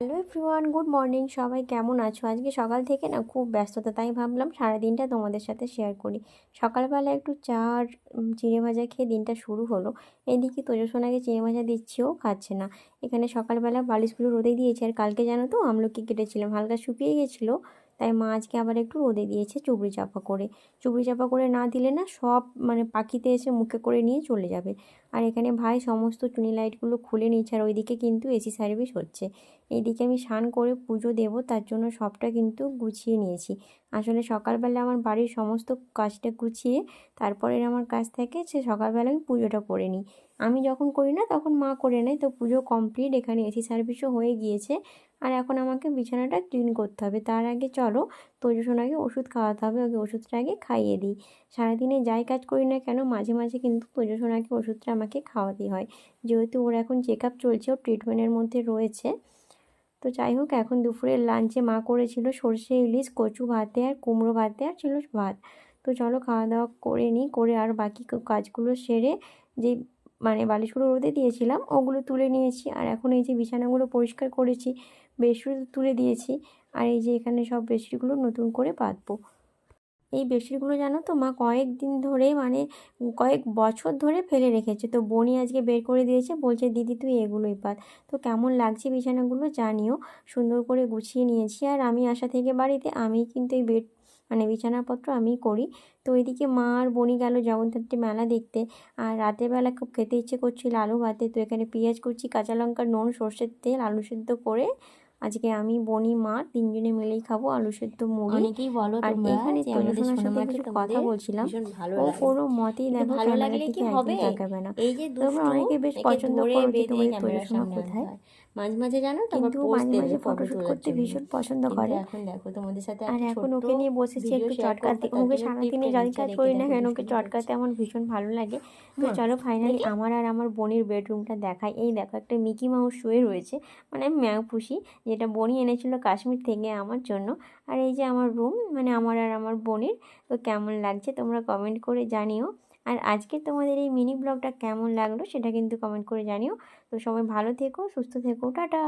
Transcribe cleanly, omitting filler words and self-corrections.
Hello everyone, good morning. সবাই কেমন আছো? আজকে সকাল থেকে না খুব ব্যস্ততা, তাই ভাবলাম সারাদিনটা তোমাদের সাথে শেয়ার করি। সকালবেলা একটু চা আর চিড়ে ভাজা খেয়ে দিনটা শুরু হলো। এদিকে তোজসোনাকে চিড়ে ভাজা দিচ্ছিও, খাচ্ছে না। এখানে সকালবেলা বালিশগুলো রোদে দিয়েছে, আর কালকে জানো তো আমলকি কেটেছিলাম, হালকা শুকিয়ে গেছিলো, তাই মা আজকে আবার একটু রোদে দিয়েছে চুবড়ি চাপা করে। চুবড়ি চাপা করে না দিলে না সব পাখিতে এসে মুখে করে নিয়ে চলে যাবে। আর এখানে ভাই সমস্ত টুনি লাইটগুলো খুলে নিচ্ছে, আর ওইদিকে কিন্তু এসি সার্ভিস হচ্ছে। এইদিকে আমি স্নান করে পুজো দেব, তার জন্য সবটা কিন্তু গুছিয়ে নিয়েছি। আসলে সকালবেলা আমার বাড়ির সমস্ত কাজটা গুছিয়ে তারপরে আমার কাজ থাকে সে সকালবেলা আমি পুজোটা করে নিই। আমি যখন করি না তখন মা করে নেয়। তো পুজো কমপ্লিট, এখানে এসি সার্ভিসও হয়ে গিয়েছে। আর এখন আমাকে বিছানাটা ক্লিন করতে হবে। তার আগে চলো তোজসোনাকে ওষুধ খাওয়াতে হবে, ওকে ওষুধটা আগে খাইয়ে দিই। সারাদিনে যাই কাজ করি না কেন মাঝে মাঝে কিন্তু তোজসোনাকে ওষুধটা আমাকে খাওয়াতেই হয়, যেহেতু ওর এখন চেক আপ চলছে, ওর ট্রিটমেন্টের মধ্যে রয়েছে। তো যাই হোক, এখন দুপুরের লাঞ্চে মা করেছিল সর্ষে ইলিশ, কচু ভাতে আর কুমড়ো ভাতে আর ছিল ভাত। তো চলো খাওয়া দাওয়া করে নিই, করে আর বাকি কাজগুলো সেরে যে বালিশগুলো রোদে দিয়েছিলাম ওগুলো তুলে নিয়েছি। আর এখন এই যে বিছানাগুলো পরিষ্কার করেছি, বেডশিট তুলে দিয়েছি। আর এই যে এখানে সব বেডশিটগুলো নতুন করে পাতবো। এই বেডশিটগুলো জানো তো মা কয়েক দিন ধরে কয়েক বছর ধরে ফেলে রেখেছে। তো বনি আজকে বের করে দিয়েছে, বলছে দিদি তুই এগুলোই পাত। তো কেমন লাগছে বিছানাগুলো জানিও। সুন্দর করে গুছিয়ে নিয়েছি। আর আমি আসা থেকে বাড়িতে আমি কিন্তু এই বিছানাপত্র আমিই করি। তো এদিকে মা আর বনি গেল জগদ্ধাত্রী মেলা দেখতে। আর রাতের বেলা খুব খেতে ইচ্ছে করছিল আলু ভাতে। তো এখানে পেঁয়াজ কুচি, কাঁচা লঙ্কা, নুন, সর্ষের তেল, আলু সেদ্ধ করে আজকে আমি, বনি, মা তিনজনে মিলেই খাবো আলু সেদ্ধ মুড়ি। অনেকেই বলো আর তোমরা এখানে যে আমাদের তোজসোনার সাথে সোনামাকে কিছু কথা তোমাদের বলছিলাম, ভীষণ ভালো ও লাগে। কোনো মতেই কিন্তু দেখো ভালো ক্যামেরার লাগলে দিকে কি একদম হবে, তাকাবে না। এই যে তোমরা দুষ্টু অনেকে বেশ একে পছন্দ ধরে করো যে বেঁধে তোমাদের ক্যামেরার তোজসোনা সামনে আনতে কোথায়, হয়। মাঝে মাঝে জানো তো আবার কিন্তু পোজ মাঝে দেবে মাঝে ফটো ফটোশ্যুট তোলার করতে জন্য। ভীষণ পছন্দ কিন্তু করে। এখন দেখো তোমাদের সাথে আর একটা এখন ছোট্ট ওকে নিয়ে বসেছি ভিডিও একটু শেয়ার করবো, চটকাতে। তার ওকে জন্য সারাদিনে ক্লিপটা যাই নিচে কাজ রেখে করি না দেখো কেন ওকে দুষ্টুমি চটকাতে করছে। আমার ভীষণ ভালো লাগে। তো মা চলো ফাইনালি দেখি আমার আর আমার বোনের বেডরুমটা দেখাই। এই দেখো একটা মিকি মাউস শুয়ে রয়েছে, আমি ম্যাও পুষি, যেটা বনি এনেছিল কাশ্মীর থেকে আমার জন্য। আর এই যে আমার রুম, আমার আর আমার বোনের। তো কেমন লাগছে তোমরা কমেন্ট করে জানিও। আর আজকে তোমাদের এই মিনি ব্লগটা কেমন লাগলো সেটা কিন্তু কমেন্ট করে জানিও। তো সবাই ভালো থেকো, সুস্থ থেকো, টাটা।